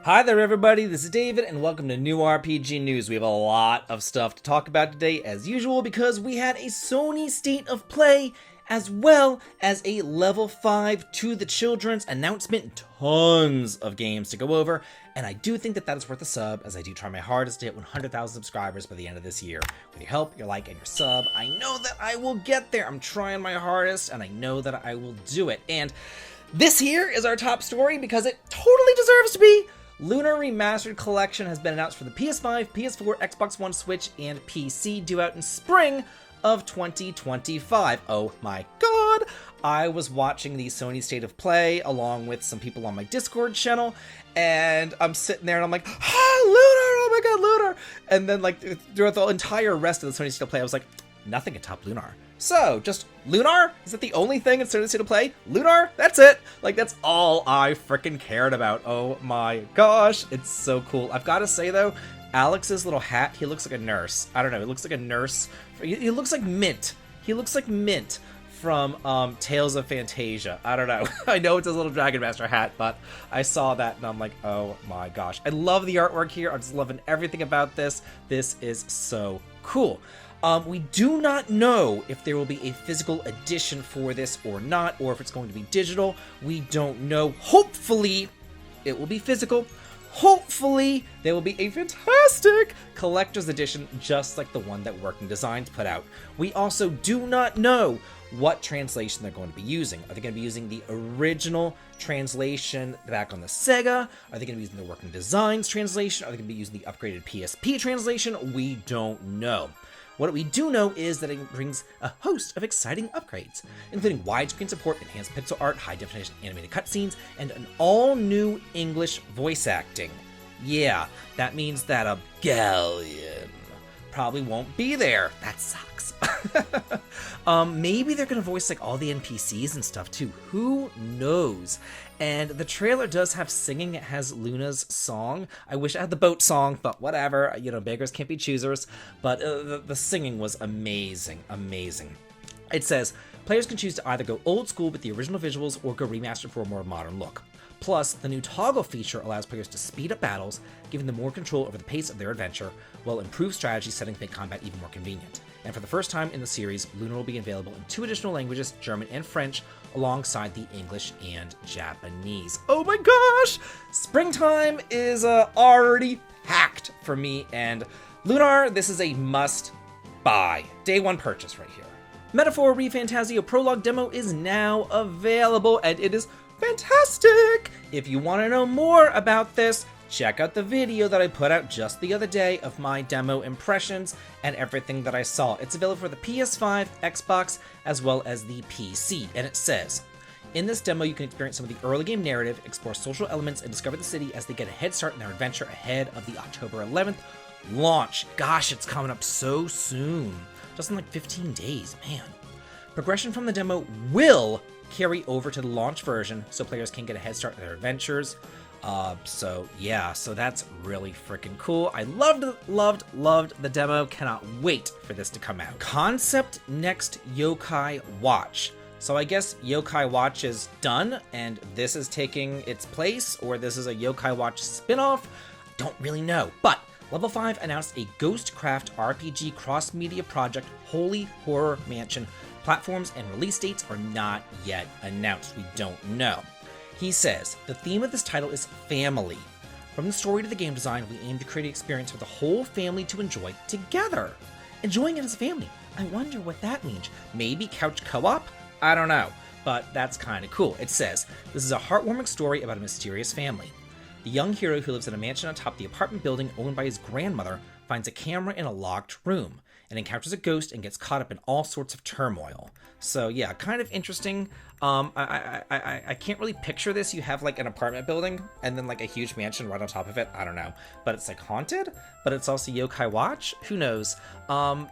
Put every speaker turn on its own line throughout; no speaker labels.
Hi there everybody, this is David and welcome to New RPG News. We have a lot of stuff to talk about today as usual because we had a Sony State of Play as well as a Level 5 to the Children's announcement. Tons of games to go over, and I do think that is worth a sub as I do try my hardest to hit 100,000 subscribers by the end of this year. With your help, your like, and your sub, I know that I will get there. I'm trying my hardest and I know that I will do it. And this here is our top story because it totally deserves to be. Lunar Remastered Collection has been announced for the PS5, PS4, Xbox One, Switch, and PC, due out in spring of 2025. Oh my god! I was watching the Sony State of Play along with some people on my Discord channel, and I'm sitting there and I'm like, Lunar! Oh my god, Lunar! And then like throughout the entire rest of the Sony State of Play, I was like, nothing can top Lunar. So, just Lunar? Is that the only thing in Sony State of Play? Lunar? That's it! Like, that's all I freaking cared about. Oh my gosh, it's so cool. I've got to say, though, Alex's little hat, he looks like a nurse. I don't know, he looks like a nurse. He looks like Mint. He looks like Mint from Tales of Fantasia. I don't know. I know it's his little Dragon Master hat, but I saw that and I'm like, oh my gosh. I love the artwork here. I'm just loving everything about this. This is so cool. We do not know if there will be a physical edition for this or not, or if it's going to be digital. We don't know. Hopefully, it will be physical. Hopefully, there will be a fantastic collector's edition, just like the one that Working Designs put out. We also do not know what translation they're going to be using. Are they going to be using the original translation back on the Sega? Are they going to be using the Working Designs translation? Are they going to be using the upgraded PSP translation? We don't know. What we do know is that it brings a host of exciting upgrades, including widescreen support, enhanced pixel art, high-definition animated cutscenes, and an all-new English voice acting. Yeah, that means that a galleon probably won't be there. That sucks. Maybe they're gonna voice like all the NPCs and stuff too. Who knows? And the trailer does have singing. It has Luna's song. I wish I had the boat song, but whatever. You know, beggars can't be choosers. But the singing was amazing, amazing. It says, players can choose to either go old school with the original visuals or go remastered for a more modern look. Plus, the new toggle feature allows players to speed up battles, giving them more control over the pace of their adventure, while improved strategy settings make combat even more convenient. And for the first time in the series, Lunar will be available in 2 additional languages, German and French, alongside the English and Japanese. Oh my gosh! Springtime is already packed for me, and Lunar, this is a must-buy. Day 1 purchase right here. Metaphor ReFantasio Prologue demo is now available, and it is fantastic! If you want to know more about this, check out the video that I put out just the other day of my demo impressions and everything that I saw. It's available for the PS5, Xbox, as well as the PC. And it says, in this demo, you can experience some of the early game narrative, explore social elements, and discover the city as they get a head start in their adventure ahead of the October 11th launch. Gosh, it's coming up so soon. Just in like 15 days, man. Progression from the demo will carry over to the launch version so players can get a head start in their adventures. So that's really freaking cool. I loved the demo. Cannot wait for this to come out. Concept next Yokai Watch. So I guess Yokai Watch is done and this is taking its place, or this is a Yokai Watch spin-off. Don't really know, but Level 5 announced a Ghostcraft RPG cross-media project, Holy Horror Mansion. Platforms and release dates are not yet announced. We don't know. He says, the theme of this title is family. From the story to the game design, we aim to create an experience for the whole family to enjoy together. Enjoying it as a family. I wonder what that means. Maybe couch co-op? I don't know, but that's kind of cool. It says, this is a heartwarming story about a mysterious family. The young hero who lives in a mansion on top of the apartment building owned by his grandmother finds a camera in a locked room and encounters a ghost and gets caught up in all sorts of turmoil. So yeah, kind of interesting. I can't really picture this. You have like an apartment building and then like a huge mansion right on top of it. I don't know, but it's like haunted, but it's also Yokai Watch. Who knows?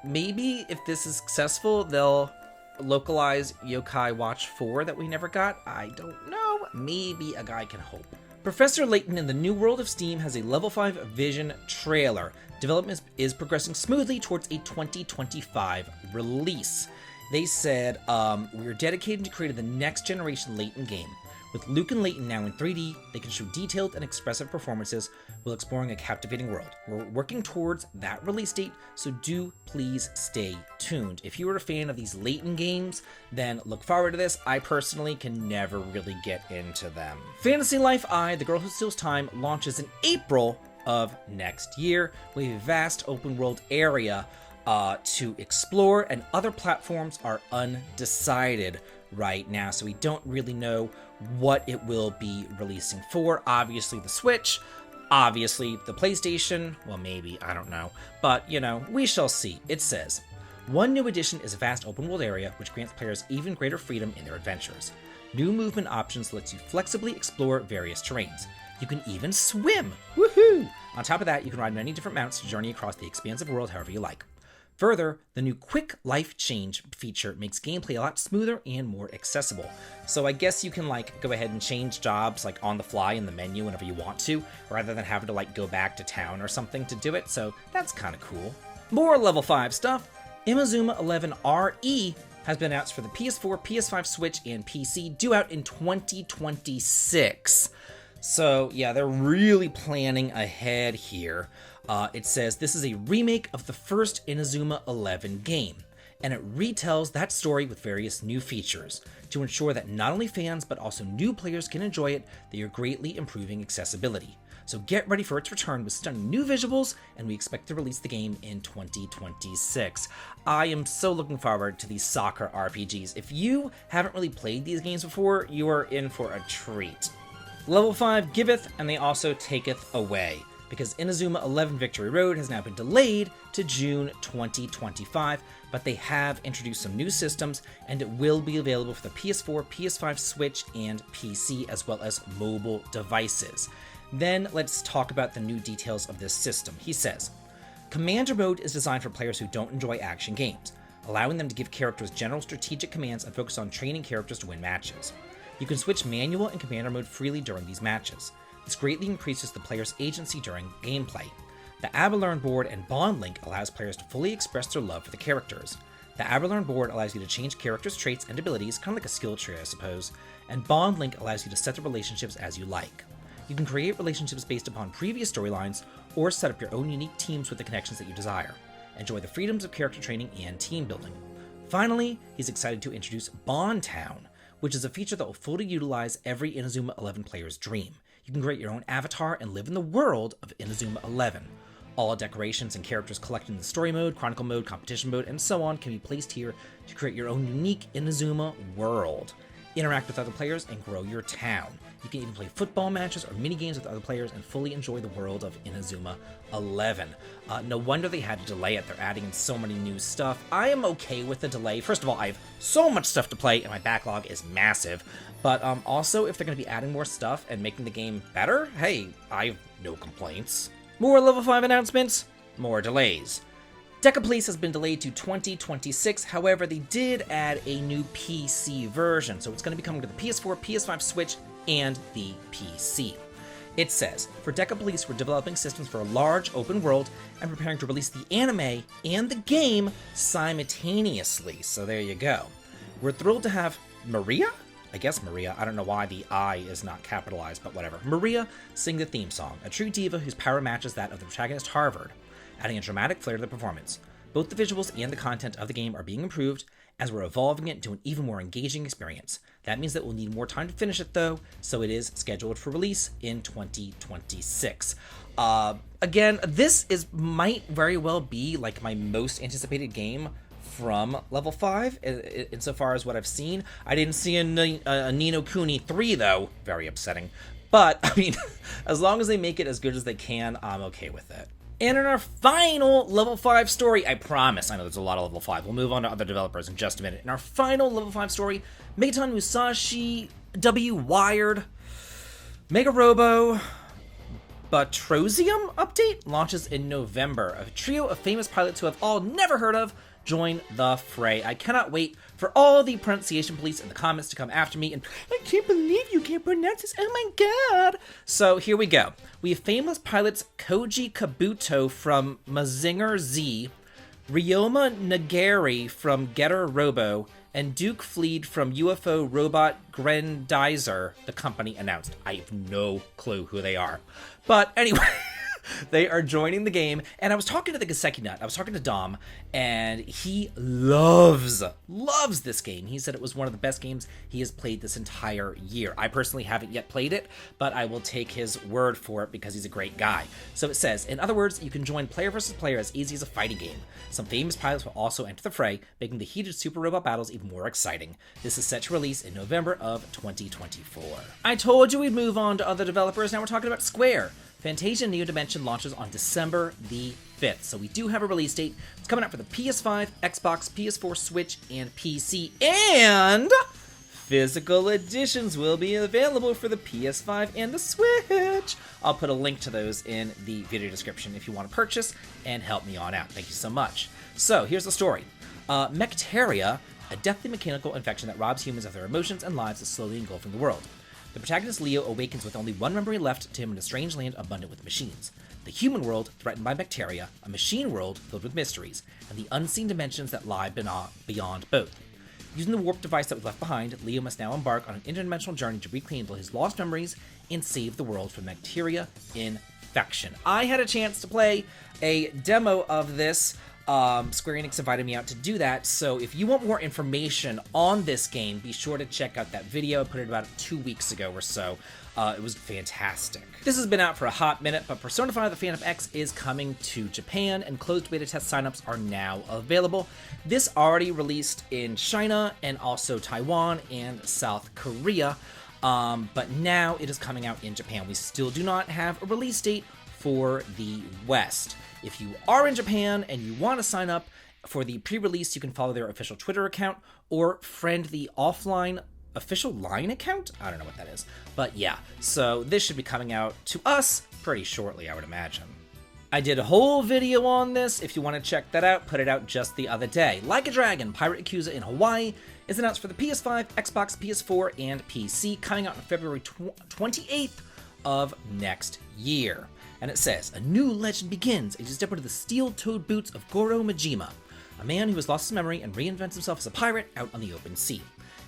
Maybe if this is successful, they'll localize Yokai Watch 4 that we never got. I don't know. Maybe a guy can hope. Professor Layton in the New World of Steam has a Level 5 Vision trailer. Development is progressing smoothly towards a 2025 release. They said, we are dedicated to creating the next generation Layton game. With Luke and Layton now in 3D, they can show detailed and expressive performances while exploring a captivating world. We're working towards that release date, so do please stay tuned. If you are a fan of these Layton games, then look forward to this. I personally can never really get into them. Fantasy Life I, The Girl Who Steals Time, launches in April of next year with a vast open world area to explore, and other platforms are undecided right now, so we don't really know what it will be releasing for. Obviously the Switch, obviously the PlayStation, well maybe, I don't know, but you know, we shall see. It says, one new addition is a vast open world area which grants players even greater freedom in their adventures. New movement options lets you flexibly explore various terrains. You can even swim! Woohoo! On top of that, you can ride many different mounts to journey across the expansive world however you like. Further, the new Quick Life Change feature makes gameplay a lot smoother and more accessible. So I guess you can like go ahead and change jobs like on the fly in the menu whenever you want to, rather than having to like go back to town or something to do it, so that's kind of cool. More level 5 stuff. Inazuma 11 RE has been announced for the PS4, PS5, Switch, and PC, due out in 2026. So yeah, they're really planning ahead here. It says this is a remake of the first Inazuma 11 game, and it retells that story with various new features to ensure that not only fans but also new players can enjoy it. They are greatly improving accessibility. So get ready for its return with stunning new visuals, and we expect to release the game in 2026. I am so looking forward to these soccer RPGs. If you haven't really played these games before, you are in for a treat. Level 5 giveth, and they also taketh away, because Inazuma 11 Victory Road has now been delayed to June 2025, but they have introduced some new systems, and it will be available for the PS4, PS5, Switch, and PC, as well as mobile devices. Then let's talk about the new details of this system. He says, Commander Mode is designed for players who don't enjoy action games, allowing them to give characters general strategic commands and focus on training characters to win matches. You can switch manual and Commander Mode freely during these matches. This greatly increases the player's agency during gameplay. The Abalone board and Bond Link allows players to fully express their love for the characters. The Abalone board allows you to change characters' traits and abilities, kind of like a skill tree I suppose, and Bond Link allows you to set the relationships as you like. You can create relationships based upon previous storylines, or set up your own unique teams with the connections that you desire. Enjoy the freedoms of character training and team building. Finally, he's excited to introduce Bond Town, which is a feature that will fully utilize every Inazuma 11 player's dream. You can create your own avatar and live in the world of Inazuma 11. All decorations and characters collected in the story mode, chronicle mode, competition mode, and so on can be placed here to create your own unique Inazuma world. Interact with other players and grow your town. You can even play football matches or minigames with other players and fully enjoy the world of Inazuma 11. No wonder they had to delay it. They're adding in so many new stuff. I am okay with the delay. First of all, I have so much stuff to play and my backlog is massive. But also, if they're going to be adding more stuff and making the game better, hey, I have no complaints. More level 5 announcements, more delays. Decapolice has been delayed to 2026, however, they did add a new PC version, so it's going to be coming to the PS4, PS5, Switch, and the PC. It says, for Decapolice, we're developing systems for a large open world and preparing to release the anime and the game simultaneously, so there you go. We're thrilled to have Maria? I guess Maria, I don't know why the I is not capitalized, but whatever. Maria sing the theme song, a true diva whose power matches that of the protagonist Harvard, adding a dramatic flair to the performance. Both the visuals and the content of the game are being improved as we're evolving it into an even more engaging experience. That means that we'll need more time to finish it though, so it is scheduled for release in 2026. Again, this might very well be like my most anticipated game from level 5 insofar as what I've seen. I didn't see a Ni no Kuni 3 though, very upsetting. But I mean, as long as they make it as good as they can, I'm okay with it. And in our final level 5 story, I promise, I know there's a lot of level 5, we'll move on to other developers in just a minute. In our final level 5 story, Megaton Musashi W Wired Mega Robo Batrosium update launches in November. A trio of famous pilots who have all never heard of join the fray. I cannot wait for all the pronunciation police in the comments to come after me and I can't believe you can't pronounce this, oh my god. So here we go. We have famous pilots Koji Kabuto from Mazinger Z, Ryoma Nagari from Getter Robo, and Duke fled from UFO robot Grendizer, the company announced. I have no clue who they are. But anyway, they are joining the game, and I was talking to the Gaseki Nut. I was talking to Dom, and he loves this game. He said it was one of the best games he has played this entire year. I personally haven't yet played it, but I will take his word for it because he's a great guy. So it says, in other words, you can join player versus player as easy as a fighting game. Some famous pilots will also enter the fray, making the heated super robot battles even more exciting. This is set to release in November of 2024. I told you we'd move on to other developers. Now we're talking about Square. Fantasian New Dimension launches on December the 5th, so we do have a release date. It's coming out for the PS5, Xbox, PS4, Switch, and PC, and physical editions will be available for the PS5 and the Switch. I'll put a link to those in the video description if you want to purchase and help me on out. Thank you so much. So here's the story. Mecteria, a deathly mechanical infection that robs humans of their emotions and lives, is slowly engulfing the world. The protagonist Leo awakens with only one memory left to him in a strange land abundant with machines. The human world, threatened by Mecteria, a machine world filled with mysteries, and the unseen dimensions that lie beyond both. Using the warp device that was left behind, Leo must now embark on an interdimensional journey to reclaim his lost memories and save the world from Mecteria infection. I had a chance to play a demo of this. Square Enix invited me out to do that, so if you want more information on this game, be sure to check out that video. I put it about 2 weeks ago or so. It was fantastic. This has been out for a hot minute, but Persona 5 The Phantom X is coming to Japan, and closed beta test signups are now available. This already released in China, and also Taiwan and South Korea, but now it is coming out in Japan. We still do not have a release date for the West. If you are in Japan and you want to sign up for the pre-release, you can follow their official Twitter account or friend the offline official line account? I don't know what that is. But yeah, so this should be coming out to us pretty shortly, I would imagine. I did a whole video on this. If you want to check that out, put it out just the other day. Like a Dragon, Pirate Yakuza in Hawaii is announced for the PS5, Xbox, PS4, and PC, coming out on February 28th of next year. And it says, a new legend begins as you step into the steel-toed boots of Goro Majima, a man who has lost his memory and reinvents himself as a pirate out on the open sea.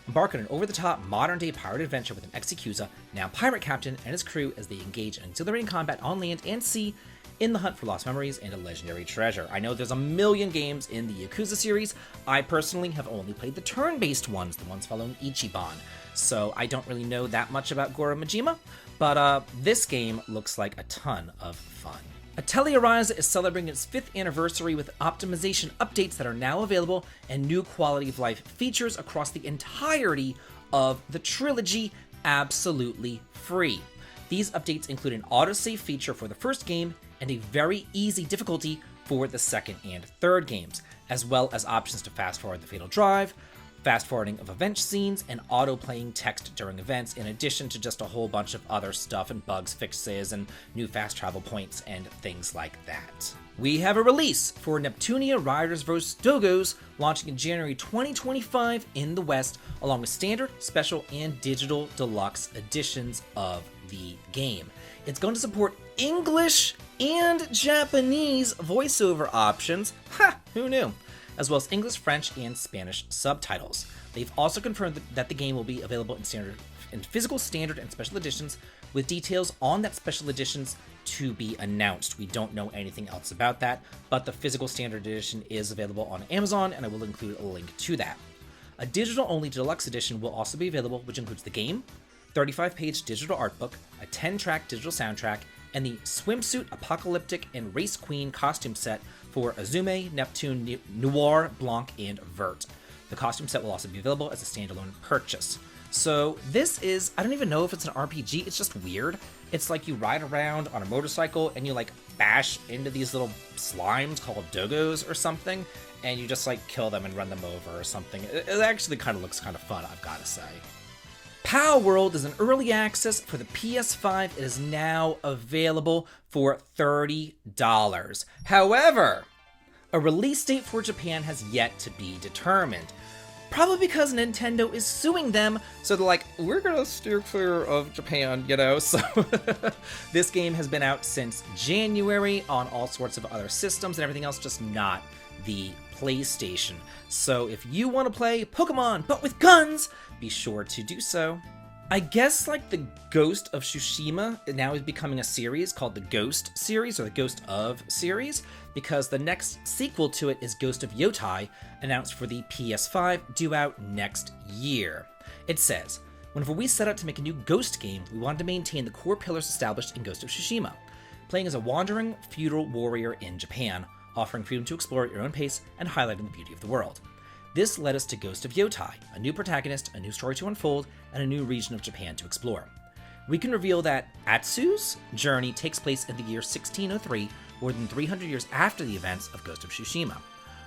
Embark on an over-the-top, modern-day pirate adventure with an ex-Yakuza, now pirate captain, and his crew as they engage in exhilarating combat on land and sea in the hunt for lost memories and a legendary treasure. I know there's a million games in the Yakuza series. I personally have only played the turn-based ones, the ones following Ichiban, so I don't really know that much about Goro Majima. But this game looks like a ton of fun. Atelier Ryza is celebrating its 5th anniversary with optimization updates that are now available and new quality of life features across the entirety of the trilogy, absolutely free. These updates include an autosave feature for the first game and a very easy difficulty for the second and third games, as well as options to fast forward the Fatal Drive, fast forwarding of event scenes, and auto-playing text during events, in addition to just a whole bunch of other stuff and bugs, fixes, and new fast travel points and things like that. We have a release for Neptunia Riders vs. Dogos, launching in January 2025 in the West, along with standard, special, and digital deluxe editions of the game. It's going to support English and Japanese voiceover options. Ha! Who knew? As well as English, French, and Spanish subtitles. They've also confirmed that the game will be available in physical, standard, and special editions, with details on that special editions to be announced. We don't know anything else about that, but the physical standard edition is available on Amazon, and I will include a link to that. A digital-only deluxe edition will also be available, which includes the game, 35-page digital art book, a 10-track digital soundtrack, and the swimsuit, apocalyptic, and race queen costume set for Azume, Neptune, Noir, Blanc, and Vert. The costume set will also be available as a standalone purchase. So this is, I don't even know if it's an RPG, it's just weird. It's like you ride around on a motorcycle and you like bash into these little slimes called dogos or something, and you just like kill them and run them over or something. It actually kind of looks kind of fun, I've got to say. Palworld is an early access for the PS5. It is now available for $30. However, a release date for Japan has yet to be determined. Probably because Nintendo is suing them, so they're like, we're gonna steer clear of Japan, you know? So this game has been out since January on all sorts of other systems and everything else, just not the PlayStation. So if you want to play Pokemon but with guns, be sure to do so. I guess like the Ghost of Tsushima now is becoming a series called the Ghost series, or the Ghost of series, because the next sequel to it is Ghost of Yotai, announced for the PS5, due out next year. It says, whenever we set out to make a new Ghost game, we wanted to maintain the core pillars established in Ghost of Tsushima, playing as a wandering feudal warrior in Japan, offering freedom to explore at your own pace and highlighting the beauty of the world. This led us to Ghost of Yotai, a new protagonist, a new story to unfold, and a new region of Japan to explore. We can reveal that Atsu's journey takes place in the year 1603, more than 300 years after the events of Ghost of Tsushima.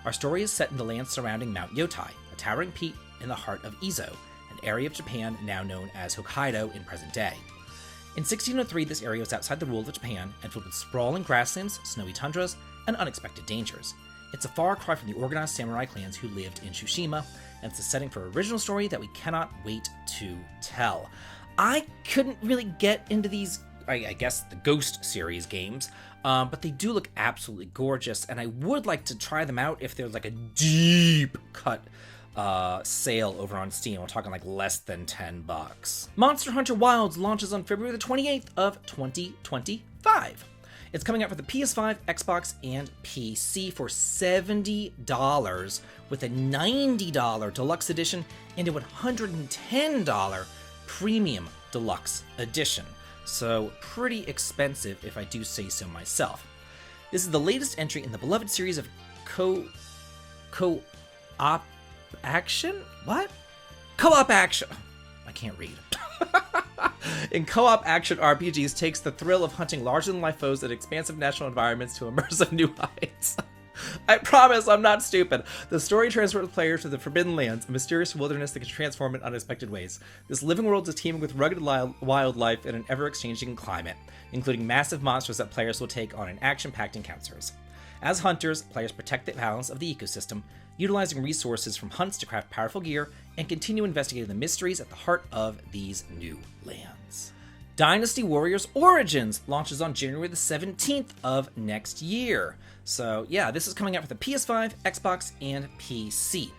Our story is set in the land surrounding Mount Yotai, a towering peak in the heart of Izo, an area of Japan now known as Hokkaido in present day. In 1603, this area was outside the rule of Japan and filled with sprawling grasslands, snowy tundras, and unexpected dangers. It's a far cry from the organized samurai clans who lived in Tsushima, and it's a setting for an original story that we cannot wait to tell. I couldn't really get into these, I guess, the Ghost series games, but they do look absolutely gorgeous, and I would like to try them out if there's like a deep cut sale over on Steam. We're talking like less than $10. Monster Hunter Wilds launches on February the 28th of 2025. It's coming out for the PS5, Xbox, and PC for $70 with a $90 deluxe edition and a $110 premium deluxe edition. So pretty expensive if I do say so myself. This is the latest entry in the beloved series of co-op action? What? Co-op action. I can't read. In co-op action RPGs takes the thrill of hunting larger-than-life foes in expansive natural environments to immersive new heights. I promise I'm not stupid. The story transports players to the Forbidden Lands, a mysterious wilderness that can transform in unexpected ways. This living world is teeming with rugged wildlife in an ever-exchanging climate, including massive monsters that players will take on in action-packed encounters. As hunters, players protect the balance of the ecosystem, utilizing resources from hunts to craft powerful gear, and continue investigating the mysteries at the heart of these new lands. Dynasty Warriors Origins launches on January the 17th of next year. So yeah, this is coming out for the PS5, Xbox, and PC.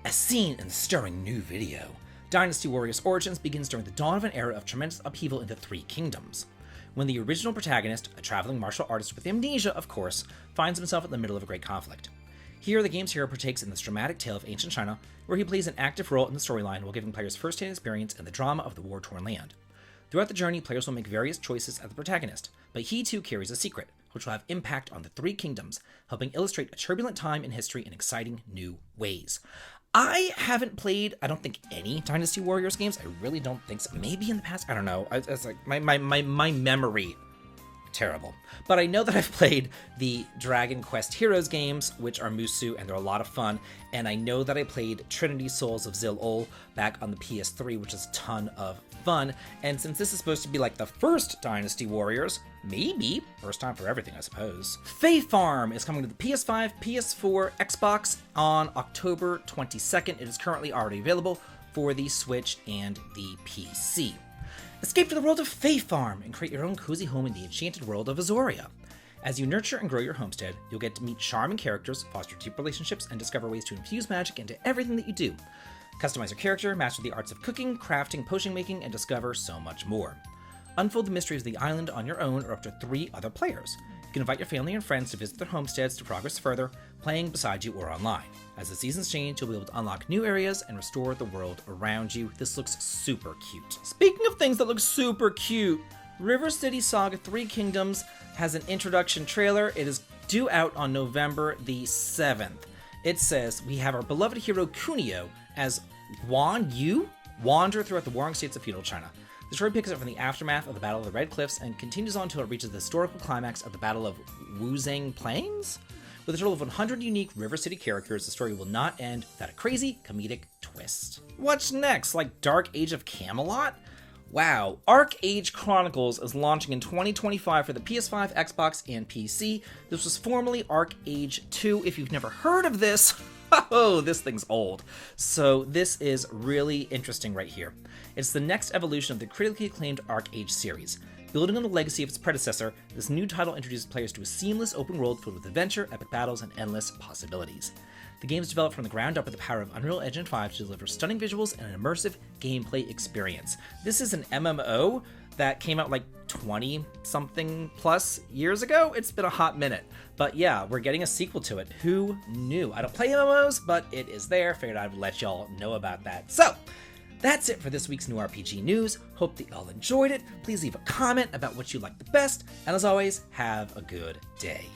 As seen in the stirring new video, Dynasty Warriors Origins begins during the dawn of an era of tremendous upheaval in the Three Kingdoms, when the original protagonist, a traveling martial artist with amnesia of course, finds himself in the middle of a great conflict. Here, the game's hero partakes in this dramatic tale of ancient China, where he plays an active role in the storyline while giving players first-hand experience in the drama of the war-torn land. Throughout the journey, players will make various choices as the protagonist, but he too carries a secret, which will have impact on the Three Kingdoms, helping illustrate a turbulent time in history in exciting new ways. I haven't played, I don't think, any Dynasty Warriors games. I really don't think so. Maybe in the past, I don't know. It's like my memory, terrible. But I know that I've played the Dragon Quest Heroes games, which are Musu, and they're a lot of fun. And I know that I played Trinity Souls of Zil-Ul back on the PS3, which is a ton of fun. And since this is supposed to be like the first Dynasty Warriors, maybe first time for everything, I suppose. Fae Farm is coming to the PS5, PS4, Xbox on October 22nd. It is currently already available for the Switch and the PC. Escape to the world of Fae Farm and create your own cozy home in the enchanted world of Azoria. As you nurture and grow your homestead, you'll get to meet charming characters, foster deep relationships, and discover ways to infuse magic into everything that you do. Customize your character, master the arts of cooking, crafting, potion making, and discover so much more. Unfold the mysteries of the island on your own or up to 3 other players. You can invite your family and friends to visit their homesteads to progress further, playing beside you or online. As the seasons change, you'll be able to unlock new areas and restore the world around you. This looks super cute. Speaking of things that look super cute, River City Saga 3 Kingdoms has an introduction trailer. It is due out on November the 7th. It says, we have our beloved hero Kunio as Wan Yu wander throughout the warring states of feudal China. The story picks up from the aftermath of the Battle of the Red Cliffs and continues on until it reaches the historical climax of the Battle of Wuzang Plains. With a total of 100 unique River City characters, the story will not end without a crazy comedic twist. What's next? Like Dark Age of Camelot? Wow, Arc Age Chronicles is launching in 2025 for the PS5, Xbox, and PC. This was formerly Arc Age 2. If you've never heard of this, oh, this thing's old. So this is really interesting right here. It's the next evolution of the critically acclaimed Arc Age series. Building on the legacy of its predecessor, this new title introduces players to a seamless open world filled with adventure, epic battles, and endless possibilities. The game is developed from the ground up with the power of Unreal Engine 5 to deliver stunning visuals and an immersive gameplay experience. This is an MMO that came out like 20-something plus years ago. It's been a hot minute. But yeah, we're getting a sequel to it. Who knew? I don't play MMOs, but it is there. Figured I'd let y'all know about that. So, that's it for this week's New RPG News. Hope that y'all enjoyed it. Please leave a comment about what you liked the best. And as always, have a good day.